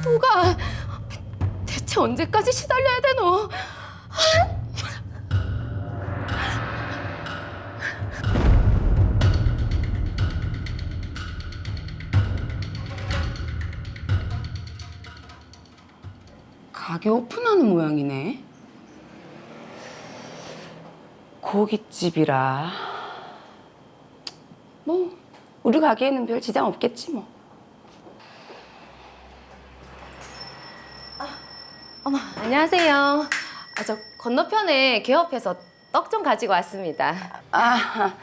또가 대체 언제까지 시달려야 되노? 가게 오픈하는 모양이네. 고깃집이라. 뭐 우리 가게에는 별 지장 없겠지 뭐. 어머, 안녕하세요. 저 건너편에 개업해서 떡 좀 가지고 왔습니다. 아,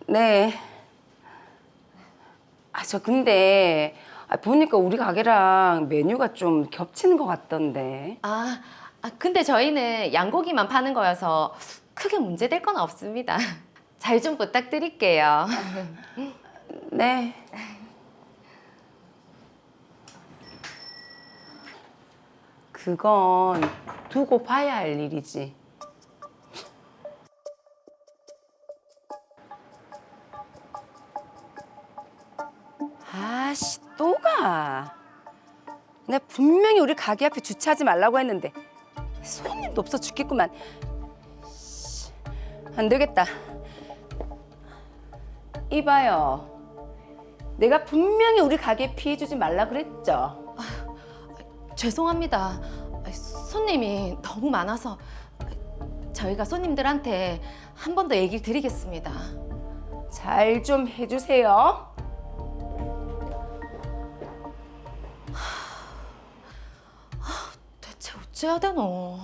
네. 저 근데 보니까 우리 가게랑 메뉴가 좀 겹치는 것 같던데. 근데 저희는 양고기만 파는 거여서 크게 문제될 건 없습니다. 잘 좀 부탁드릴게요. 네. 그건 두고 봐야 할 일이지. 아씨, 또 가. 내가 분명히 우리 가게 앞에 주차하지 말라고 했는데 손님도 없어 죽겠구만. 안 되겠다. 이봐요. 내가 분명히 우리 가게에 피해 주지 말라 그랬죠. 죄송합니다. 손님이 너무 많아서 저희가 손님들한테 한 번 더 얘기를 드리겠습니다. 잘 좀 해주세요. 대체 어째야 되노?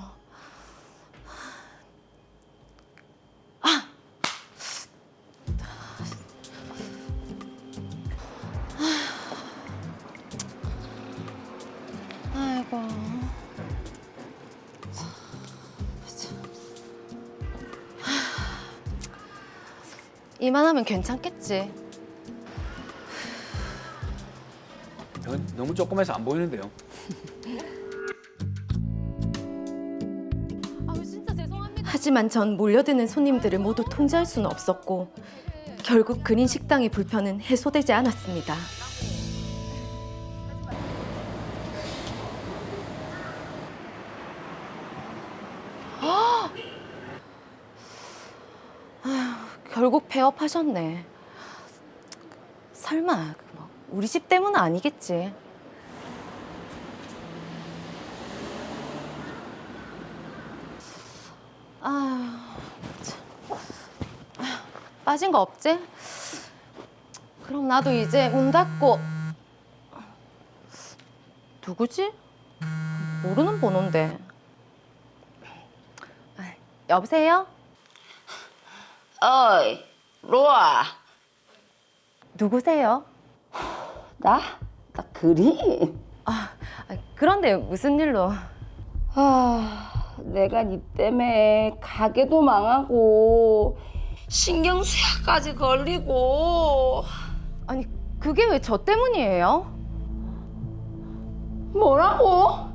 아이고. 이만하면 괜찮겠지. 너무 조그매서 안 보이는데요. 진짜 죄송합니다. 하지만 전 몰려드는 손님들을 모두 통제할 수는 없었고 결국 근인 식당의 불편은 해소되지 않았습니다. 결국 폐업하셨네. 설마 우리 집 때문은 아니겠지? 빠진 거 없지? 그럼 나도 이제 문 닫고. 누구지? 모르는 번호인데. 여보세요? 어이, 로아. 누구세요? 나 그림. 그런데 무슨 일로? 내가 니 때문에 가게도 망하고 신경쇠약까지 걸리고. 아니, 그게 왜 저 때문이에요? 뭐라고?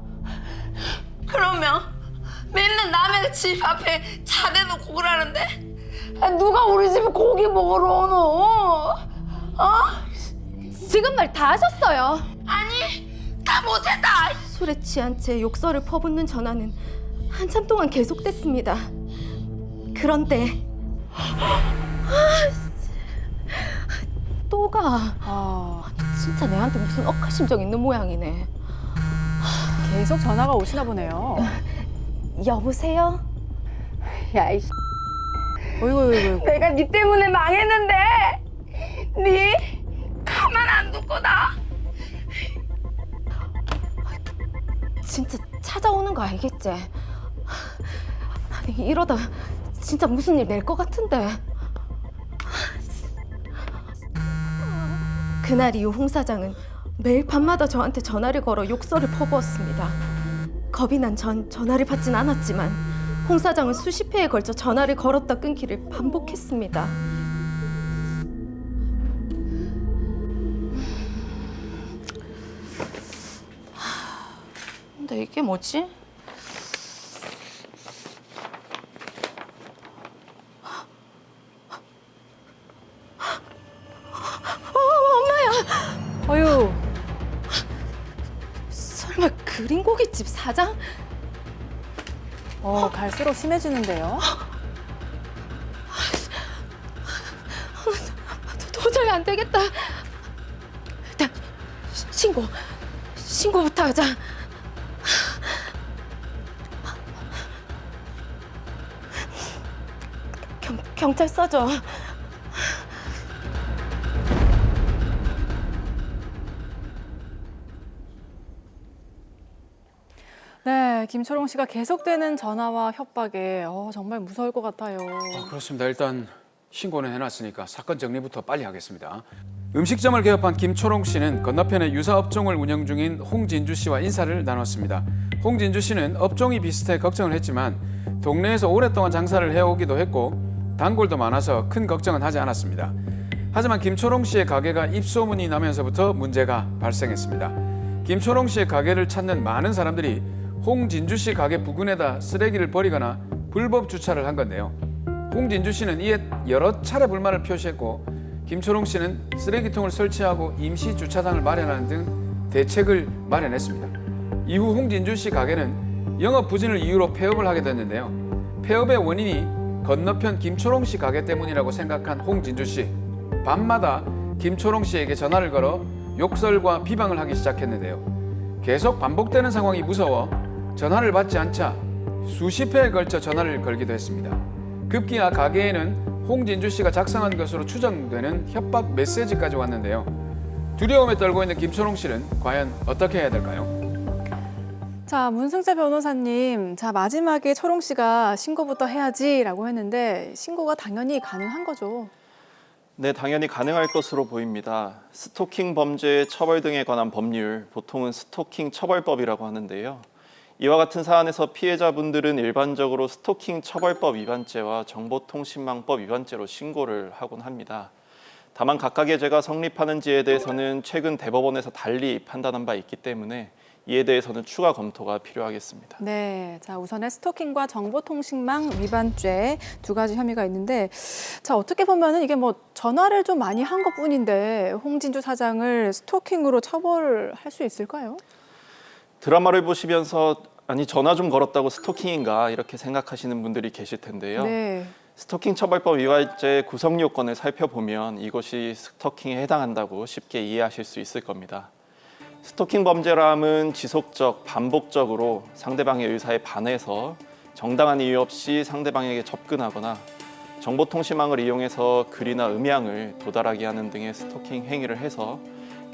그러면 맨날 남의 집 앞에 차 대놓고 그러는데 누가 우리 집에 고기 먹으러 오노? 지금 말 다 하셨어요. 아니, 다 못했다. 술에 취한 채 욕설을 퍼붓는 전화는 한참 동안 계속됐습니다. 그런데 또가 진짜 내한테 무슨 억하심정 있는 모양이네. 계속 전화가 오시나 보네요. 여보세요? 야, 이씨. 어이구. 내가 니 때문에 망했는데 니 가만 안 둘 거다. 진짜 찾아오는 거 알겠지? 아니, 이러다 진짜 무슨 일 낼 것 같은데. 그날 이후 홍 사장은 매일 밤마다 저한테 전화를 걸어 욕설을 퍼부었습니다. 겁이 난 전 전화를 받진 않았지만 홍 사장은 수십 회에 걸쳐 전화를 걸었다 끊기를 반복했습니다. 근데 이게 뭐지? 고깃집 사장? 갈수록 심해지는데요. 도저히 안 되겠다. 일단 신고부터 하자. 경찰서죠. 네, 김초롱 씨가 계속되는 전화와 협박에 정말 무서울 것 같아요. 그렇습니다. 일단 신고는 해놨으니까 사건 정리부터 빨리 하겠습니다. 음식점을 개업한 김초롱 씨는 건너편에 유사 업종을 운영 중인 홍진주 씨와 인사를 나눴습니다. 홍진주 씨는 업종이 비슷해 걱정을 했지만 동네에서 오랫동안 장사를 해오기도 했고 단골도 많아서 큰 걱정은 하지 않았습니다. 하지만 김초롱 씨의 가게가 입소문이 나면서부터 문제가 발생했습니다. 김초롱 씨의 가게를 찾는 많은 사람들이 홍진주 씨 가게 부근에다 쓰레기를 버리거나 불법 주차를 한 건데요. 홍진주 씨는 이에 여러 차례 불만을 표시했고 김초롱 씨는 쓰레기통을 설치하고 임시 주차장을 마련하는 등 대책을 마련했습니다. 이후 홍진주 씨 가게는 영업 부진을 이유로 폐업을 하게 됐는데요. 폐업의 원인이 건너편 김초롱 씨 가게 때문이라고 생각한 홍진주 씨. 밤마다 김초롱 씨에게 전화를 걸어 욕설과 비방을 하기 시작했는데요. 계속 반복되는 상황이 무서워 전화를 받지 않자 수십 회에 걸쳐 전화를 걸기도 했습니다. 급기야 가게에는 홍진주 씨가 작성한 것으로 추정되는 협박 메시지까지 왔는데요. 두려움에 떨고 있는 김초롱 씨는 과연 어떻게 해야 될까요? 자, 문승재 변호사님. 자, 마지막에 초롱 씨가 신고부터 해야지라고 했는데 신고가 당연히 가능한 거죠. 네, 당연히 가능할 것으로 보입니다. 스토킹 범죄 처벌 등에 관한 법률, 보통은 스토킹 처벌법이라고 하는데요. 이와 같은 사안에서 피해자분들은 일반적으로 스토킹 처벌법 위반죄와 정보통신망법 위반죄로 신고를 하곤 합니다. 다만 각각의 죄가 성립하는지에 대해서는 최근 대법원에서 달리 판단한 바 있기 때문에 이에 대해서는 추가 검토가 필요하겠습니다. 네, 자 우선은 스토킹과 정보통신망 위반죄 두 가지 혐의가 있는데, 자 어떻게 보면은 이게 뭐 전화를 좀 많이 한 것뿐인데 홍진주 사장을 스토킹으로 처벌할 수 있을까요? 드라마를 보시면서 아니 전화 좀 걸었다고 스토킹인가 이렇게 생각하시는 분들이 계실 텐데요. 네. 스토킹 처벌법 위반죄 구성 요건을 살펴보면 이것이 스토킹에 해당한다고 쉽게 이해하실 수 있을 겁니다. 스토킹 범죄라함은 지속적, 반복적으로 상대방의 의사에 반해서 정당한 이유 없이 상대방에게 접근하거나 정보통신망을 이용해서 글이나 음향을 도달하게 하는 등의 스토킹 행위를 해서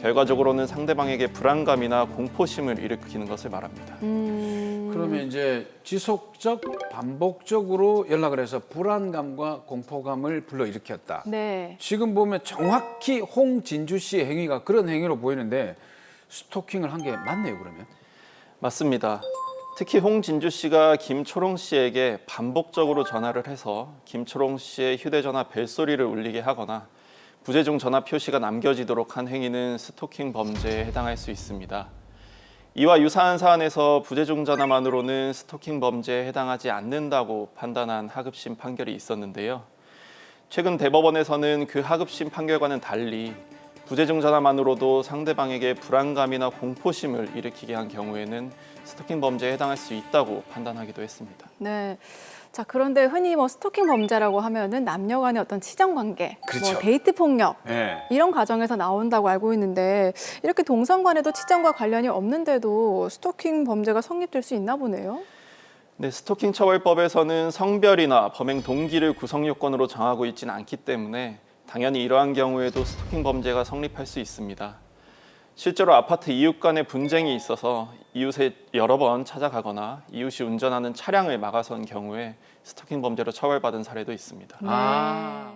결과적으로는 상대방에게 불안감이나 공포심을 일으키는 것을 말합니다. 그러면 이제 지속적, 반복적으로 연락을 해서 불안감과 공포감을 불러일으켰다. 네. 지금 보면 정확히 홍진주 씨의 행위가 그런 행위로 보이는데 스토킹을 한 게 맞네요, 그러면? 맞습니다. 특히 홍진주 씨가 김초롱 씨에게 반복적으로 전화를 해서 김초롱 씨의 휴대전화 벨소리를 울리게 하거나 부재중 전화 표시가 남겨지도록 한 행위는 스토킹 범죄에 해당할 수 있습니다. 이와 유사한 사안에서 부재중 전화만으로는 스토킹 범죄에 해당하지 않는다고 판단한 하급심 판결이 있었는데요. 최근 대법원에서는 그 하급심 판결과는 달리 부재중 전화만으로도 상대방에게 불안감이나 공포심을 일으키게 한 경우에는 스토킹 범죄에 해당할 수 있다고 판단하기도 했습니다. 네. 자 그런데 흔히 뭐 스토킹 범죄라고 하면은 남녀 간의 어떤 치정 관계, 그렇죠. 뭐 데이트 폭력 네. 이런 과정에서 나온다고 알고 있는데 이렇게 동성 간에도 치정과 관련이 없는데도 스토킹 범죄가 성립될 수 있나 보네요. 네, 스토킹 처벌법에서는 성별이나 범행 동기를 구성 요건으로 정하고 있지는 않기 때문에 당연히 이러한 경우에도 스토킹 범죄가 성립할 수 있습니다. 실제로 아파트 이웃 간의 분쟁이 있어서 이웃에 여러 번 찾아가거나 이웃이 운전하는 차량을 막아선 경우에 스토킹 범죄로 처벌받은 사례도 있습니다. 아.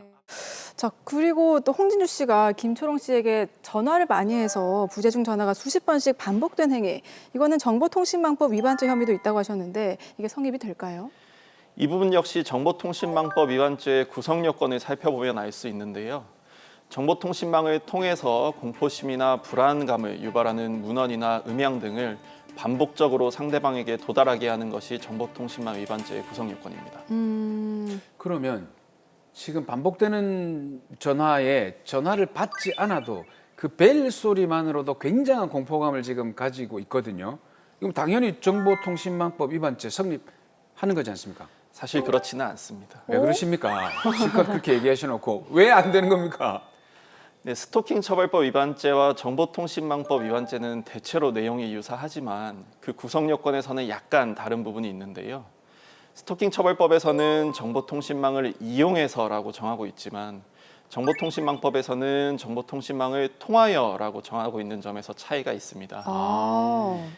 자 그리고 또 홍진주 씨가 김초롱 씨에게 전화를 많이 해서 부재중 전화가 수십 번씩 반복된 행위, 이거는 정보통신망법 위반죄 혐의도 있다고 하셨는데 이게 성립이 될까요? 이 부분 역시 정보통신망법 위반죄의 구성 요건을 살펴보면 알 수 있는데요. 정보통신망을 통해서 공포심이나 불안감을 유발하는 문헌이나 음향 등을 반복적으로 상대방에게 도달하게 하는 것이 정보통신망 위반죄의 구성 요건입니다. 그러면 지금 반복되는 전화에 전화를 받지 않아도 그 벨 소리만으로도 굉장한 공포감을 지금 가지고 있거든요. 그럼 당연히 정보통신망법 위반죄 성립하는 거지 않습니까? 사실 그렇지는 않습니다. 왜 그러십니까? 실컷 그렇게 얘기하셔놓고 왜 안 되는 겁니까? 네, 스토킹 처벌법 위반죄와 정보통신망법 위반죄는 대체로 내용이 유사하지만 그 구성 요건에서는 약간 다른 부분이 있는데요. 스토킹 처벌법에서는 정보통신망을 이용해서라고 정하고 있지만 정보통신망법에서는 정보통신망을 통하여라고 정하고 있는 점에서 차이가 있습니다.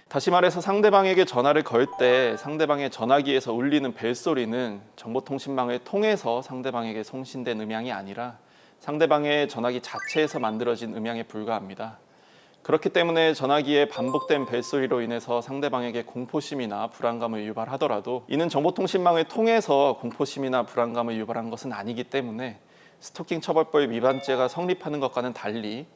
다시 말해서 상대방에게 전화를 걸 때 상대방의 전화기에서 울리는 벨소리는 정보통신망을 통해서 상대방에게 송신된 음향이 아니라 상대방의 전화기 자체에서 만들어진 음향에 불과합니다. 그렇기 때문에 전화기의 반복된 벨소리로 인해서 상대방에게 공포심이나 불안감을 유발하더라도 이는 정보통신망을 통해서 공포심이나 불안감을 유발한 것은 아니기 때문에 스토킹 처벌법 위반죄가 성립하는 것과는 달리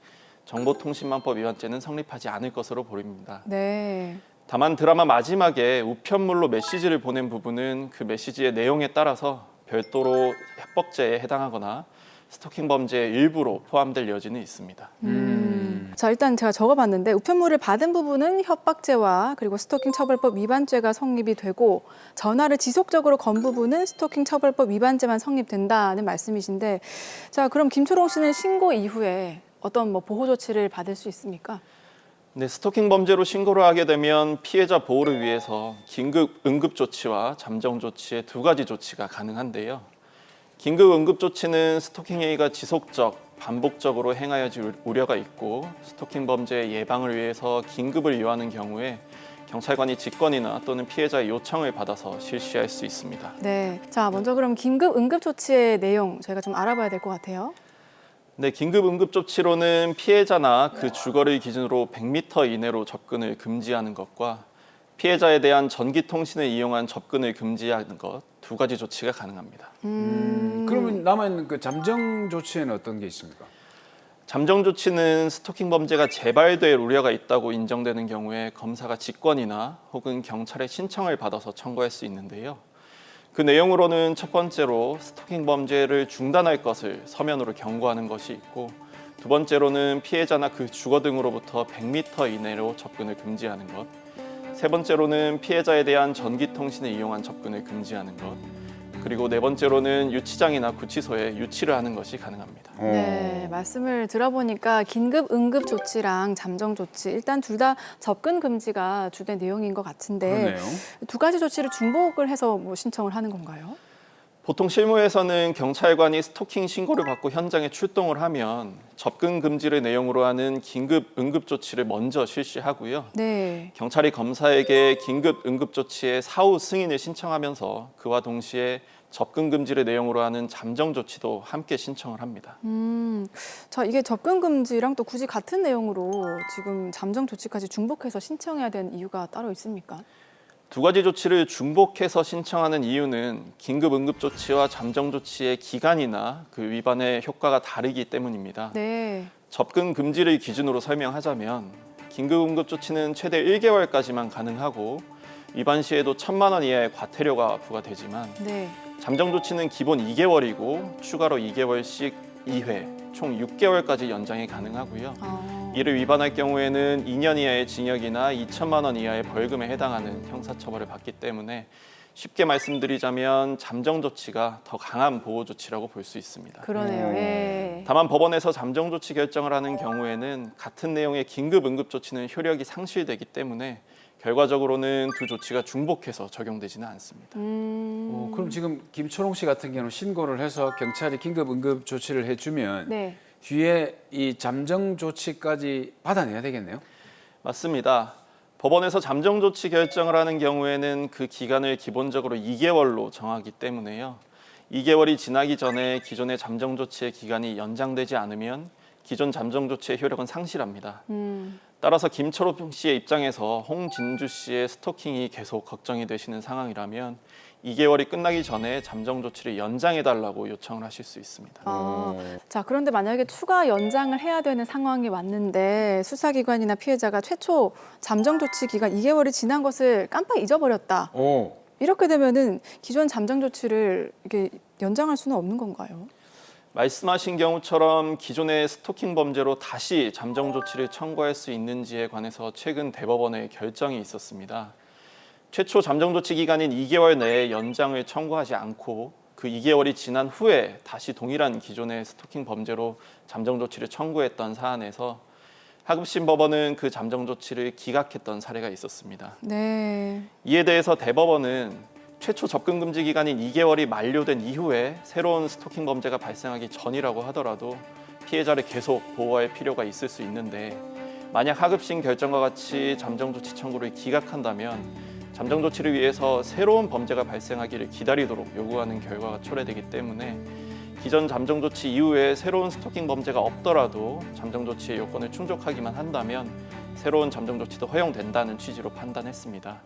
정보통신망법 위반죄는 성립하지 않을 것으로 보입니다. 네. 다만 드라마 마지막에 우편물로 메시지를 보낸 부분은 그 메시지의 내용에 따라서 별도로 협박죄에 해당하거나 스토킹 범죄의 일부로 포함될 여지는 있습니다. 자, 일단 제가 적어봤는데 우편물을 받은 부분은 협박죄와 그리고 스토킹 처벌법 위반죄가 성립이 되고 전화를 지속적으로 건 부분은 스토킹 처벌법 위반죄만 성립된다는 말씀이신데, 자, 그럼 김초롱 씨는 신고 이후에 어떤 보호 조치를 받을 수 있습니까? 네, 스토킹 범죄로 신고를 하게 되면 피해자 보호를 위해서 긴급 응급 조치와 잠정 조치의 두 가지 조치가 가능한데요. 긴급 응급 조치는 스토킹 행위가 지속적, 반복적으로 행하여질 우려가 있고 스토킹 범죄의 예방을 위해서 긴급을 요하는 경우에 경찰관이 직권이나 또는 피해자의 요청을 받아서 실시할 수 있습니다. 네. 자, 먼저 그럼 긴급 응급 조치의 내용 저희가 좀 알아봐야 될 것 같아요. 네, 긴급 응급 조치로는 피해자나 그 주거를 기준으로 100m 이내로 접근을 금지하는 것과 피해자에 대한 전기 통신을 이용한 접근을 금지하는 것 두 가지 조치가 가능합니다. 그러면 남아있는 그 잠정 조치에는 어떤 게 있습니까? 잠정 조치는 스토킹 범죄가 재발될 우려가 있다고 인정되는 경우에 검사가 직권이나 혹은 경찰의 신청을 받아서 청구할 수 있는데요. 그 내용으로는 첫 번째로 스토킹 범죄를 중단할 것을 서면으로 경고하는 것이 있고, 두 번째로는 피해자나 그 주거 등으로부터 100m 이내로 접근을 금지하는 것, 세 번째로는 피해자에 대한 전기통신을 이용한 접근을 금지하는 것, 그리고 네 번째로는 유치장이나 구치소에 유치를 하는 것이 가능합니다. 네, 말씀을 들어보니까 긴급 응급 조치랑 잠정 조치 일단 둘 다 접근 금지가 주된 내용인 것 같은데 그렇네요. 두 가지 조치를 중복을 해서 신청을 하는 건가요? 보통 실무에서는 경찰관이 스토킹 신고를 받고 현장에 출동을 하면 접근 금지를 내용으로 하는 긴급 응급 조치를 먼저 실시하고요. 네. 경찰이 검사에게 긴급 응급 조치의 사후 승인을 신청하면서 그와 동시에 접근 금지를 내용으로 하는 잠정 조치도 함께 신청을 합니다. 자, 이게 접근 금지랑 또 굳이 같은 내용으로 지금 잠정 조치까지 중복해서 신청해야 되는 이유가 따로 있습니까? 두 가지 조치를 중복해서 신청하는 이유는 긴급 응급 조치와 잠정 조치의 기간이나 그 위반의 효과가 다르기 때문입니다. 네. 접근 금지를 기준으로 설명하자면 긴급 응급 조치는 최대 1개월까지만 가능하고 위반 시에도 1,000만 원 이하의 과태료가 부과되지만 네. 잠정 조치는 기본 2개월이고 추가로 2개월씩 2회, 총 6개월까지 연장이 가능하고요. 이를 위반할 경우에는 2년 이하의 징역이나 2천만 원 이하의 벌금에 해당하는 형사처벌을 받기 때문에 쉽게 말씀드리자면 잠정 조치가 더 강한 보호 조치라고 볼 수 있습니다. 그러네요. 예. 다만 법원에서 잠정 조치 결정을 하는 경우에는 같은 내용의 긴급 응급 조치는 효력이 상실되기 때문에 결과적으로는 두 조치가 중복해서 적용되지는 않습니다. 그럼 지금 김초롱 씨 같은 경우는 신고를 해서 경찰이 긴급 응급 조치를 해주면 네. 뒤에 이 잠정 조치까지 받아내야 되겠네요. 맞습니다. 법원에서 잠정 조치 결정을 하는 경우에는 그 기간을 기본적으로 2개월로 정하기 때문에요. 2개월이 지나기 전에 기존의 잠정 조치의 기간이 연장되지 않으면 기존 잠정 조치의 효력은 상실합니다. 따라서 김초롱 씨의 입장에서 홍진주 씨의 스토킹이 계속 걱정이 되시는 상황이라면 2개월이 끝나기 전에 잠정 조치를 연장해달라고 요청을 하실 수 있습니다. 자, 그런데 만약에 추가 연장을 해야 되는 상황이 왔는데 수사기관이나 피해자가 최초 잠정 조치 기간 2개월이 지난 것을 깜빡 잊어버렸다. 이렇게 되면은 기존 잠정 조치를 이렇게 연장할 수는 없는 건가요? 말씀하신 경우처럼 기존의 스토킹 범죄로 다시 잠정 조치를 청구할 수 있는지에 관해서 최근 대법원의 결정이 있었습니다. 최초 잠정 조치 기간인 2개월 내에 연장을 청구하지 않고 그 2개월이 지난 후에 다시 동일한 기존의 스토킹 범죄로 잠정 조치를 청구했던 사안에서 하급심 법원은 그 잠정 조치를 기각했던 사례가 있었습니다. 네. 이에 대해서 대법원은 최초 접근 금지 기간인 2개월이 만료된 이후에 새로운 스토킹 범죄가 발생하기 전이라고 하더라도 피해자를 계속 보호할 필요가 있을 수 있는데 만약 하급심 결정과 같이 잠정 조치 청구를 기각한다면 잠정 조치를 위해서 새로운 범죄가 발생하기를 기다리도록 요구하는 결과가 초래되기 때문에 기존 잠정 조치 이후에 새로운 스토킹 범죄가 없더라도 잠정 조치의 요건을 충족하기만 한다면 새로운 잠정 조치도 허용된다는 취지로 판단했습니다.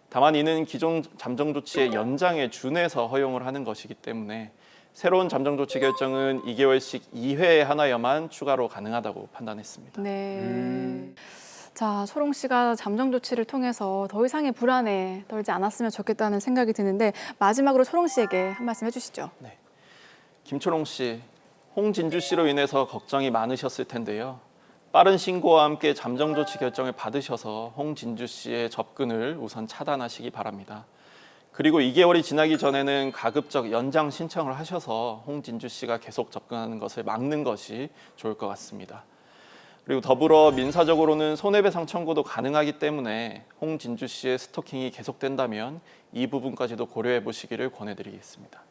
다만 이는 기존 잠정 조치의 연장에 준해서 허용을 하는 것이기 때문에 새로운 잠정 조치 결정은 2개월씩 2회에 하나여만 추가로 가능하다고 판단했습니다. 네. 자, 초롱 씨가 잠정 조치를 통해서 더 이상의 불안에 떨지 않았으면 좋겠다는 생각이 드는데 마지막으로 초롱 씨에게 한 말씀 해주시죠. 김초롱 씨, 홍진주 씨로 인해서 걱정이 많으셨을 텐데요. 빠른 신고와 함께 잠정 조치 결정을 받으셔서 홍진주 씨의 접근을 우선 차단하시기 바랍니다. 그리고 2개월이 지나기 전에는 가급적 연장 신청을 하셔서 홍진주 씨가 계속 접근하는 것을 막는 것이 좋을 것 같습니다. 그리고 더불어 민사적으로는 손해배상 청구도 가능하기 때문에 홍진주 씨의 스토킹이 계속된다면 이 부분까지도 고려해 보시기를 권해드리겠습니다.